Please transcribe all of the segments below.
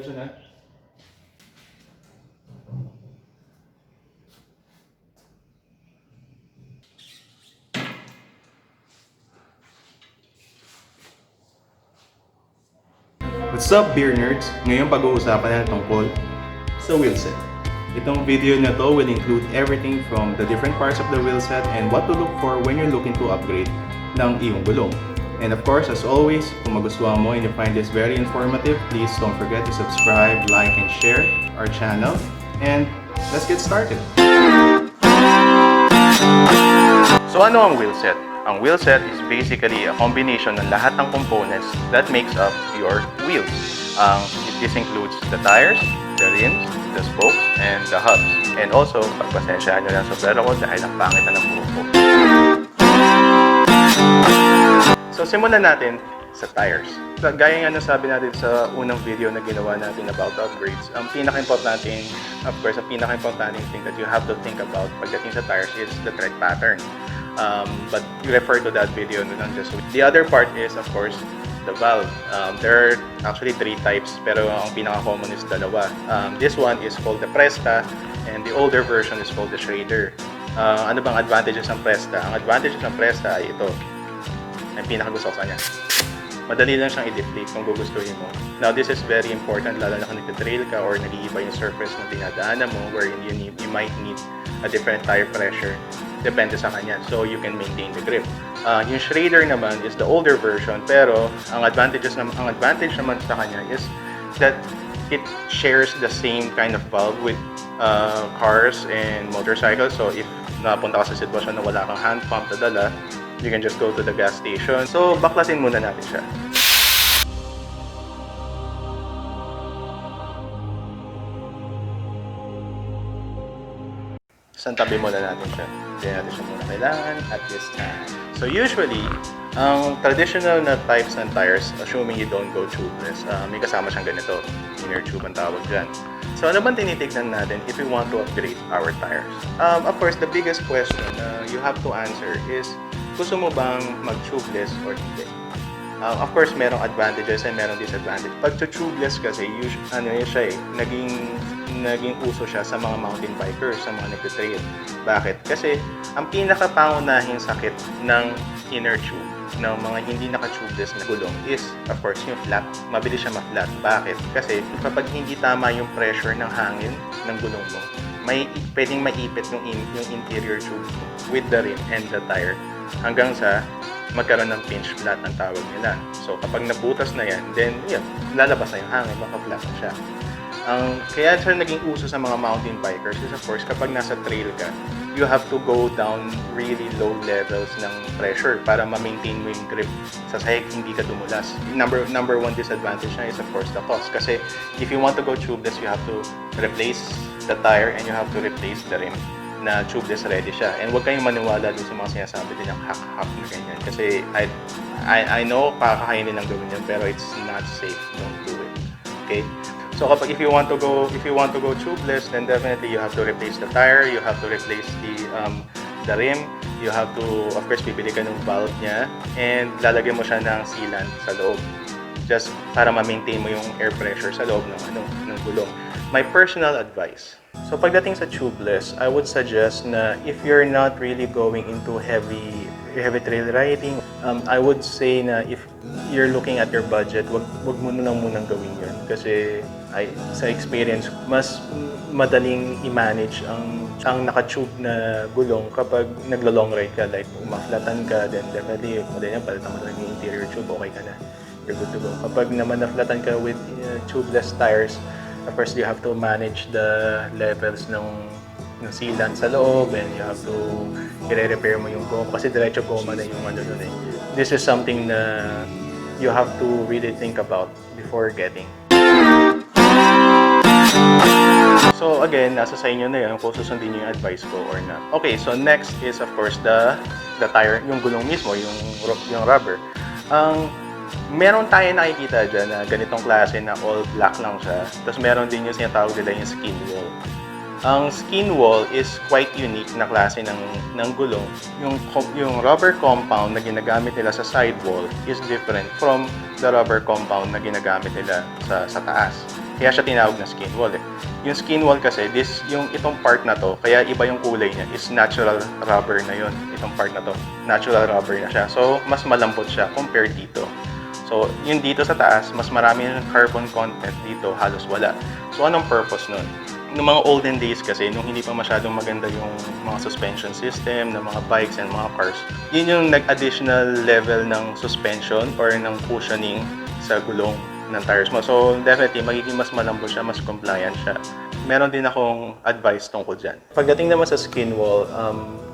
Diretso na. What's up, beer nerds? Ngayon pag-uusapan na tungkol sa wheelset. Itong video na to will include everything from the different parts of the wheelset and what to look for when you're looking to upgrade ng iyong gulong. And of course, as always, kung magustuhan mo and you find this very informative, please don't forget to subscribe, like, and share our channel. And let's get started! So ano ang wheelset? Ang wheelset is basically a combination ng lahat ng components that makes up your wheels. This includes the tires, the rims, the spokes, and the hubs. And also, pagpasensyahan nyo ng sombrero ko dahil ang pangit na ng buhok ko. So simulan natin sa tires. Gaya nga ng sabi natin sa unang video na ginawa natin about upgrades, ang pinaka-importante, of course, ang pinaka-importante thing that you have to think about pagdating sa tires is the tread pattern. But you refer to that video na lang just. The other part is, of course, the valve. There are actually 3 types, pero ang pinaka-common is dalawa. This one is called the PRESTA, and the older version is called the Schrader. Ano bang advantages ng PRESTA? Ang advantages ng PRESTA ay ito. Ang pinaka-gusto ko sa kanya. Madali lang siyang i-deflate kung gugustuhin mo. Now, this is very important, lalo na kung nagtitrail ka or nag-iiba yung surface na dinadaanan mo, wherein you might need a different tire pressure. Depende sa kanya, so you can maintain the grip. Yung Schrader naman is the older version, pero ang advantage naman sa kanya is that it shares the same kind of valve with cars and motorcycles. So if napunta ka sa sitwasyon na wala kang hand pump na dala, you can just go to the gas station. So baklasin muna natin siya. Santabi muna natin siya. Hindi natin siya muna kailangan at this time. So usually, ang traditional na types ng tires, assuming you don't go tubeless, may kasama siyang ganito. Inner tube ang tawag dyan. So ano bang tinitignan natin if we want to upgrade our tires? Of course, the biggest question you have to answer is, gusto mo bang mag-tubeless or hindi? Of course, merong advantages and merong disadvantages. Pag tubeless kasi, naging uso siya sa mga mountain bikers, sa mga nagtitrail. Bakit? Kasi ang pinakapangunahing sakit ng inner tube ng mga hindi naka-tubeless na gulong is, of course, yung flat. Mabilis siya ma-flat. Bakit? Kasi kapag hindi tama yung pressure ng hangin ng gulong mo, pwedeng maipit yung interior tube with the rim and the tire hanggang sa magkaroon ng pinch flat ang tawag nila. So kapag nabutas na yan, then lalabas na yung hangin, maka-flat na siya. Kaya siya naging uso sa mga mountain bikers is, of course, kapag nasa trail ka, you have to go down really low levels ng pressure para ma-maintain mo yung grip sa sahig, hindi ka dumulas. Number one disadvantage na is, of course, the cost. Kasi if you want to go tubeless, you have to replace the tire and you have to replace the rim na tubeless ready siya. And huwag kayong maniwala doon sa mga sinasabi din yung hack-hack na ganyan. Kasi I know kakakainin lang gawin yan, pero it's not safe. Don't do it. Okay? So kapag if you want to go tubeless, then definitely you have to replace the tire, you have to replace the rim, you have to, of course, bibili ka ng valve niya, and lalagyan mo siya ng sealant sa loob. Just para ma-maintain mo yung air pressure sa loob ng gulong. My personal advice. So pagdating sa tubeless, I would suggest na if you're not really going into heavy trail riding, I would say na if you're looking at your budget, wag mo na munang gawin yun. Kasi sa experience, mas madaling i-manage ang naka-tube na gulong kapag naglo-long ride ka. Like, umaflatan ka, then definitely, madali yan, palitan mo lang yung interior tube, okay ka na. You're good to go. Kapag naman naflatan ka with tubeless tires, of course, you have to manage the levels ng sealant sa loob, and you have to i-repair mo yung goma kasi diretso goma na yung dun eh. This is something na you have to really think about before getting. So again, nasa sa inyo na yan kung susundin nyo yung advice ko or not. Okay, so next is of course the tire, yung gulong mismo, yung rubber. Meron tayo nakikita dyan na ganitong klase na all black lang siya. Tapos meron din yung sinatawag nila yung skin wall. Ang skin wall is quite unique na klase ng gulong. Yung rubber compound na ginagamit nila sa sidewall is different from the rubber compound na ginagamit nila sa taas. Kaya siya tinawag na skin wall eh. Yung skin wall kasi, yung itong part na to, kaya iba yung kulay niya, is natural rubber na yun. Itong part na to, natural rubber na siya. So, mas malambot siya compared dito. So, yung dito sa taas, mas marami yung carbon content, dito halos wala. So, anong purpose nun? Noong mga olden days kasi, nung hindi pa masyadong maganda yung mga suspension system ng mga bikes and mga cars, yun yung nag-additional level ng suspension or ng cushioning sa gulong ng tires mo. So, definitely, magiging mas malambot siya, mas compliant siya. Meron din akong advice tungkol dyan. Pagdating naman sa skin wall,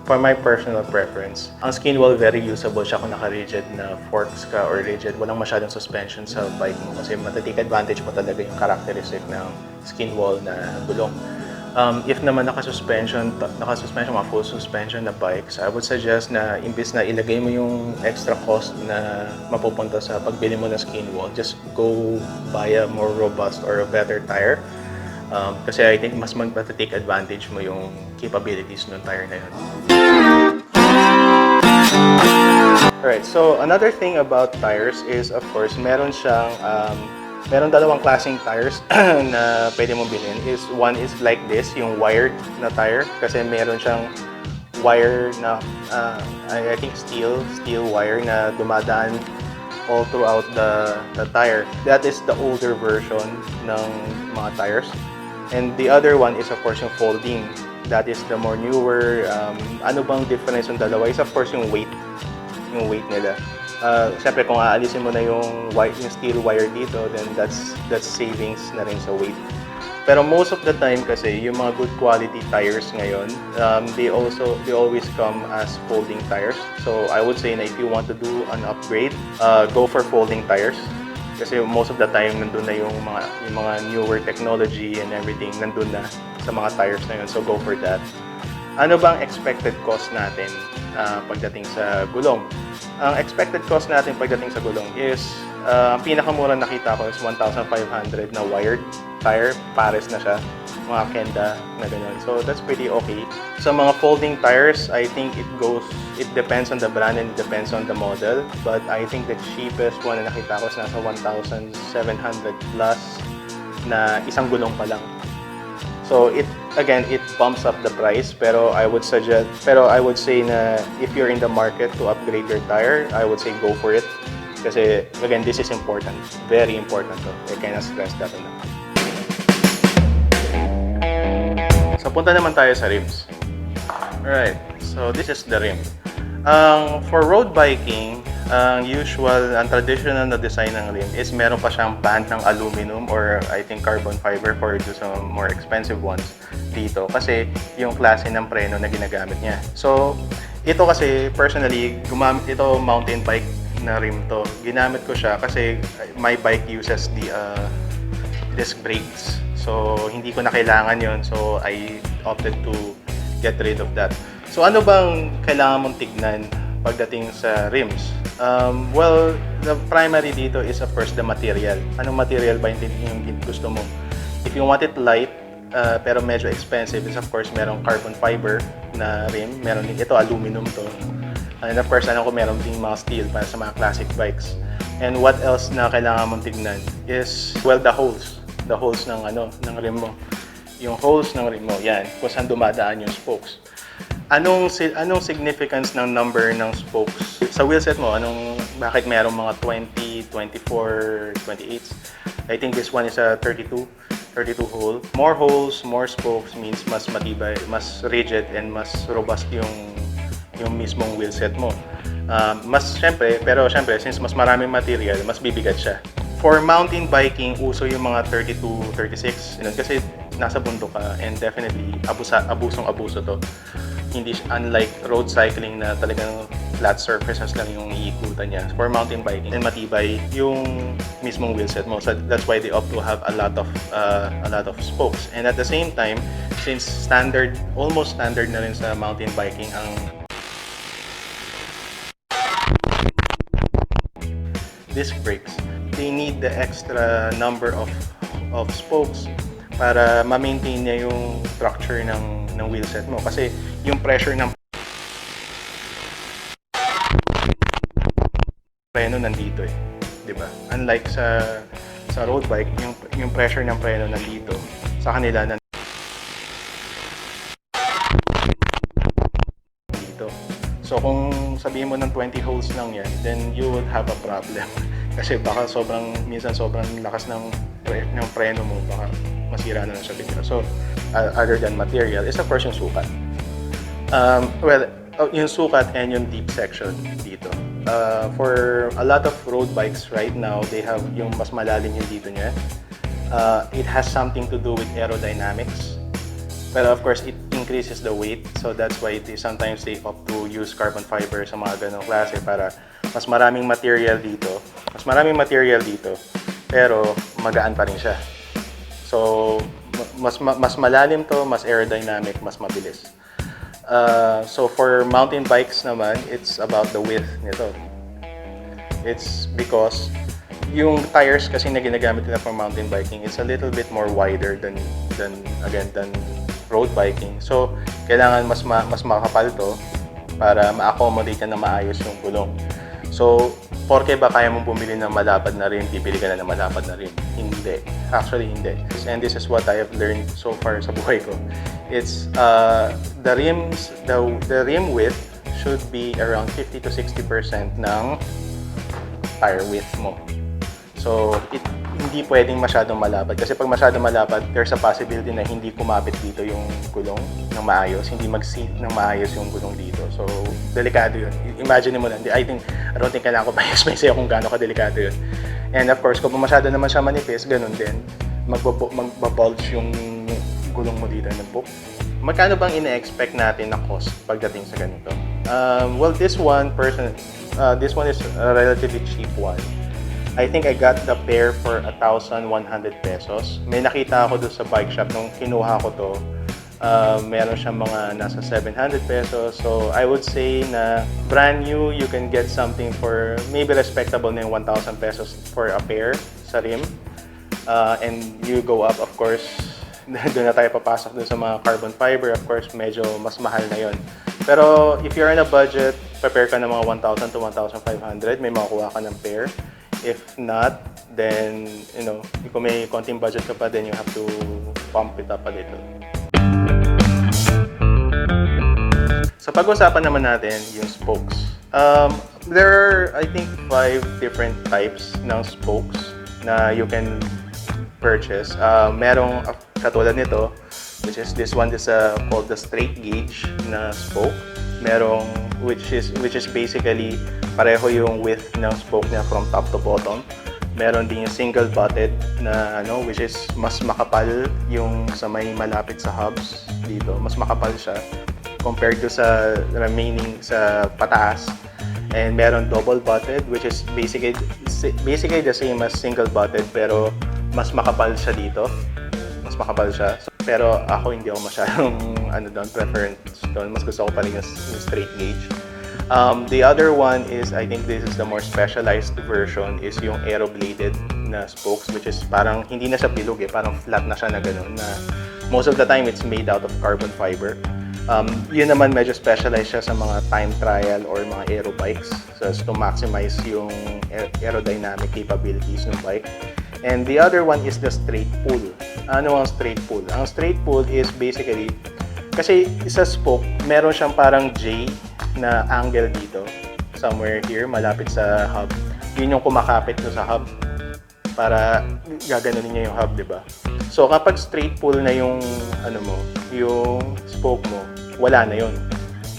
for my personal preference, ang skin wall very usable siya kung naka-rigid na forks ka or rigid. Walang masyadong suspension sa bike mo kasi matitake advantage mo talaga yung characteristic ng skin wall na gulong. If naman naka-suspension, mga full suspension na bikes, I would suggest na imbis na ilagay mo yung extra cost na mapupunta sa pagbili mo ng skin wall, just go buy a more robust or a better tire. Kasi I think mas mag-take advantage mo yung capabilities ng tire na yun. Alright, so another thing about tires is of course meron dalawang klaseng tires na pwede mong bilhin. One is like this, yung wired na tire kasi meron siyang wire na I think steel wire na dumadaan all throughout the tire. That is the older version ng mga tires. And the other one is of course yung folding. That is the more newer. Ano bang difference ng dalawa is of course yung weight nila. Siyempre kung aalisin mo na yung steel wire dito, then that's savings na rin sa weight. Pero most of the time kasi yung mga good quality tires ngayon, they always come as folding tires. So I would say na if you want to do an upgrade, go for folding tires. Kasi most of the time nandun na yung mga newer technology and everything nandun na sa mga tires na yun. So go for that. Ano bang expected cost natin pagdating sa gulong? Ang expected cost natin pagdating sa gulong is ang pinakamura nakita ko is 1,500 na wired tire, pares na siya, mga Kenda na gano'n. So that's pretty okay. Sa mga folding tires, I think it depends on the brand and it depends on the model. But I think the cheapest one na nakita ko is nasa 1,700 plus na isang gulong pa lang. So it bumps up the price, pero I would say na if you're in the market to upgrade your tire, I would say go for it. Kasi again, this is important, very important to. I kinda stress that enough. So punta naman tayo sa rims. Alright, so this is the rim. For road biking, ang traditional na design ng rim is meron pa siyang band ng aluminum or I think carbon fiber for some more expensive ones dito kasi yung klase ng preno na ginagamit niya. So ito kasi personally, ito mountain bike na rim to. Ginamit ko siya kasi my bike uses the disc brakes. So hindi ko na kailangan yon, so I opted to get rid of that. So ano bang kailangan mong tignan pagdating sa rims? Well, the primary dito is of course the material. Anong material ba yung gusto mo? If you want it light, pero medyo expensive, is of course merong carbon fiber na rim. Meron din ito, aluminum to. And of course, ko meron din mga steel para sa mga classic bikes. And what else na kailangan mong tignan is, well, the holes ng rim mo. Yung holes ng rim mo, yan, kung saan dumadaan yung spokes. Anong significance ng number ng spokes? Sa wheelset mo, bakit merong mga 20, 24, 28? I think this one is a 32 hole. More holes, more spokes means mas matibay, mas rigid, and mas robust yung mismong wheelset mo. Pero syempre, since mas maraming material, mas bibigat siya. For mountain biking, uso yung mga 32, 36. Kasi nasa bundok ka, and definitely abusong-abuso to. Hindi unlike road cycling na talagang flat surfaces lang yung iikutan niya. For mountain biking, and matibay yung mismong wheelset mo. So that's why they opt to have a lot of spokes. And at the same time, since almost standard na rin sa mountain biking ang disc brakes, they need the extra number of spokes para ma-maintain niya yung structure ng wheelset mo. Kasi yung pressure ng preno nandito eh. Diba? Unlike sa sa road bike, yung pressure ng preno nandito. Sa kanila dito. So kung sabihin mo ng 20 holes lang yan, then you would have a problem. Kasi baka minsan sobrang lakas ng preno mo, baka masira na lang siya bigla. So other than material is of course yung sukat. Yung sukat and yung deep section dito. For a lot of road bikes right now, they have yung mas malalim yung dito niya. It has something to do with aerodynamics. Pero of course, it increases the weight. So that's why sometimes they opt to use carbon fiber sa mga ganong klase para mas maraming material dito. Pero magaan pa rin siya. So mas malalim to, mas aerodynamic, mas mabilis. So for mountain bikes naman, it's about the width nito. It's because yung tires kasi na ginagamit nila for mountain biking, it's a little bit more wider than road biking. So kailangan mas makapal to para ma-accommodate na maayos yung gulong. So porke ba kaya mong bumili ng malapad na rim, bibili ka na ng malapad na rim? Hindi. Actually hindi. And this is what I have learned so far sa buhay ko. It's the rim width should be around 50 to 60% ng tire width mo. So hindi pwedeng masyadong malapad kasi pag masyadong malapad, there's a possibility na hindi kumapit dito yung gulong ng maayos, hindi mag-seat ng maayos yung gulong dito. So delikado yun. Imagine mo lang. I don't think kailangan ko pa i-explain kung gaano ka-delikado yun. And of course, kung masyado naman siya manipis, ganun din. Magbabulge yung gulong mo dito. Magkano bang ina-expect natin na cost pagdating sa ganito? Well, this one is a relatively cheap one. I think I got the pair for 1,100 pesos. May nakita ako doon sa bike shop nung kinuha ko to. Meron siyang mga nasa 700 pesos. So I would say na brand new, you can get something for maybe respectable na yung 1,000 pesos for a pair sa rim. And you go up, of course, doon na tayo papasok doon sa mga carbon fiber. Of course, medyo mas mahal na yon. Pero if you're on a budget, prepare ka ng mga 1,000 to 1,500. May makukuha ka ng pair. If not, then, kung may konting budget ka pa, then you have to pump it up a little. So pag-usapan naman natin yung spokes. There are, I think, 5 different types ng spokes na you can purchase. Merong katulad nito, which is this one is called the straight gauge na spoke. Merong which is basically pareho yung width ng spoke niya from top to bottom. Meron din yung single butted na which is mas makapal yung sa may malapit sa hubs dito. Mas makapal siya compared to sa remaining sa pataas. And meron double butted which is basically the same as single butted pero mas makapal siya dito. Mas makapal siya. Pero ako hindi ako masyadong preference doon. Mas gusto ko pa rin yung straight gauge. The other one is, I think this is the more specialized version, is yung aero-bladed na spokes, which is parang hindi na siya bilog parang flat na siya na gano'n, na most of the time it's made out of carbon fiber. Yun naman medyo specialized siya sa mga time trial or mga aero bikes, so as to maximize yung aerodynamic capabilities ng bike. And the other one is the straight pull. Ano ang straight pull? Ang straight pull is basically, kasi sa spoke, meron siyang parang J na angle dito, somewhere here, malapit sa hub. Yun yung kumakapit to sa hub para gaganunin niya yung hub, di ba? So kapag straight pull na yung yung spoke mo, wala na yun.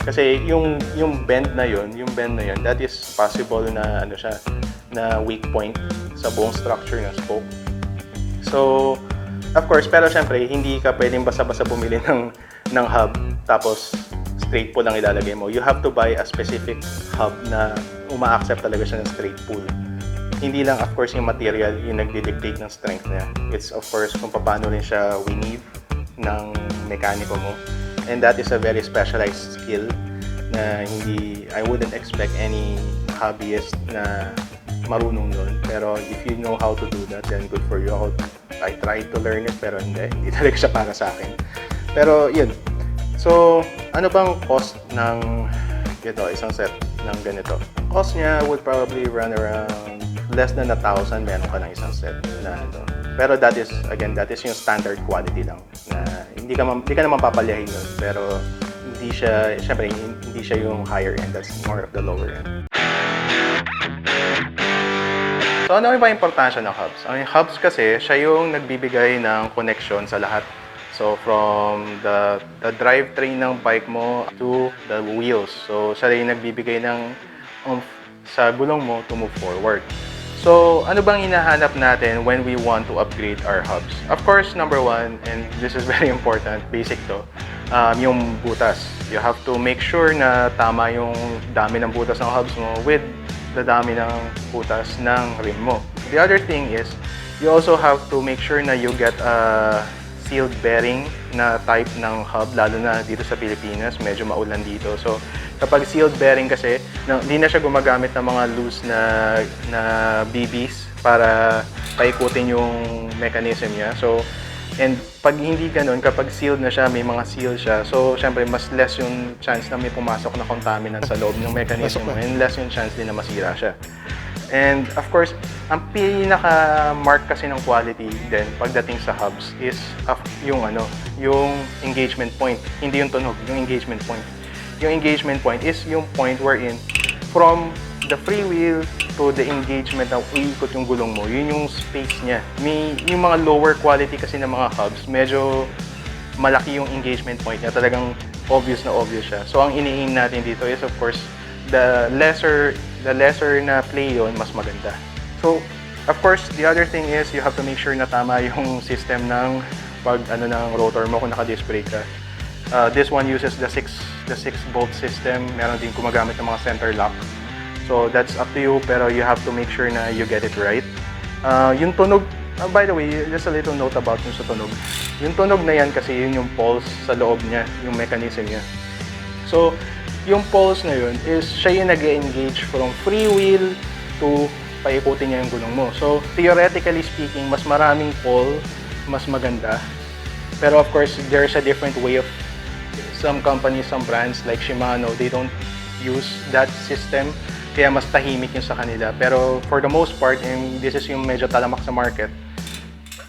Kasi yung bend na yun, that is possible na na weak point sa buong structure ng spoke. So, of course, pero syempre, hindi ka pwedeng basta-basta bumili ng hub tapos straight pull lang ilalagay mo. You have to buy a specific hub na uma-accept talaga siya ng straight pull. Hindi lang, of course, yung material yung nagdi-dictate ng strength niya. It's, of course, kung paano rin siya weave ng mekaniko mo. And that is a very specialized skill na I wouldn't expect any hobbyist na marunong nun. Pero if you know how to do that, then good for you. I tried to learn it, pero hindi talaga siya para sa akin. Pero yun. So, ano bang cost ng isang set ng ganito? Cost niya would probably run around less than 1,000 meron ka ng isang set na ano. Pero that is yung standard quality lang na hindi ka naman papalyahin yun, pero hindi siya, syempre hindi siya yung higher end, that's more of the lower end. So ano ba yung importansya ng hubs? Ang hubs kasi, siya yung nagbibigay ng connection sa lahat. So from the drivetrain ng bike mo to the wheels. So siya yung nagbibigay ng sa gulong mo to move forward. So ano bang hinahanap natin when we want to upgrade our hubs? Of course, number one, and this is very important, basic to, yung butas. You have to make sure na tama yung dami ng butas ng hubs mo with the dami ng butas ng rim mo. The other thing is, you also have to make sure na you get a sealed bearing na type ng hub, lalo na dito sa Pilipinas, medyo maulan dito. So, kapag sealed bearing kasi, hindi na siya gumagamit ng mga loose na BBs para paikutin yung mechanism niya. So, and pag hindi ganun, kapag sealed na siya, may mga seal siya. So, syempre, mas less yung chance na may pumasok na contaminant sa loob ng mechanism mo, and less yung chance din na masira siya. And of course, ang pinaka-mark kasi ng quality din pagdating sa hubs is yung engagement point. Hindi yung tunog, yung engagement point. Yung engagement point is yung point wherein from the freewheel to the engagement na uikot yung gulong mo, yun yung space niya. Yung mga lower quality kasi ng mga hubs, medyo malaki yung engagement point niya. Talagang obvious siya. So ang ini-aim natin dito is of course, the lesser na play yun, mas maganda. So, of course, the other thing is you have to make sure na tama yung system ng ng rotor mo kung naka-disc brake ka. This one uses the 6-bolt system. Meron din gumagamit ng mga center lock. So, that's up to you, pero you have to make sure na you get it right. Yung tunog, by the way, just a little note about yung sa tunog. Yung tunog na yan kasi yun yung pulse sa loob niya, yung mechanism niya. So, yung pulse na yun is siya yung nag-engage from freewheel to paikutin niya yung gulong mo. So, theoretically speaking, mas maraming pull, mas maganda. Pero of course, there's a different way of some companies, some brands like Shimano, they don't use that system. Kaya mas tahimik yung sa kanila. Pero for the most part, and this is yung medyo talamak sa market,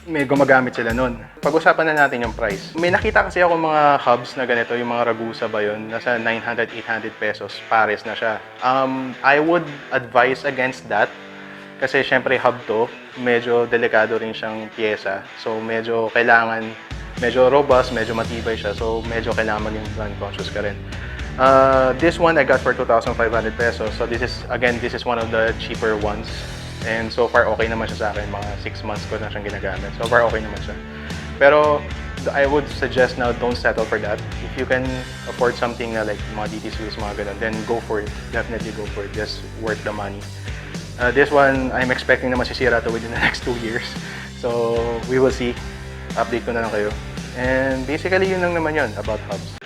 may gumagamit sila nun. Pag-usapan na natin yung price. May nakita kasi ako mga hubs na ganito, yung mga ragusa ba yun, nasa 900, 800 pesos, pares na siya. I would advise against that kasi syempre hub to, medyo delikado rin siyang pyesa. So medyo kailangan, medyo robust, medyo matibay siya. So medyo kailangan maging brand conscious ka rin. This one I got for 2,500 pesos. So this is one of the cheaper ones. And so far, okay naman siya sa akin. Mga 6 months ko na siyang ginagamit. So far, okay naman siya. Pero, I would suggest now, don't settle for that. If you can afford something na like mga DT Swiss, mga ganun, then go for it. Definitely go for it. Just worth the money. This one, I'm expecting na masisira to within the next 2 years. So, we will see. Update ko na lang kayo. And basically, yun lang naman yun about hubs.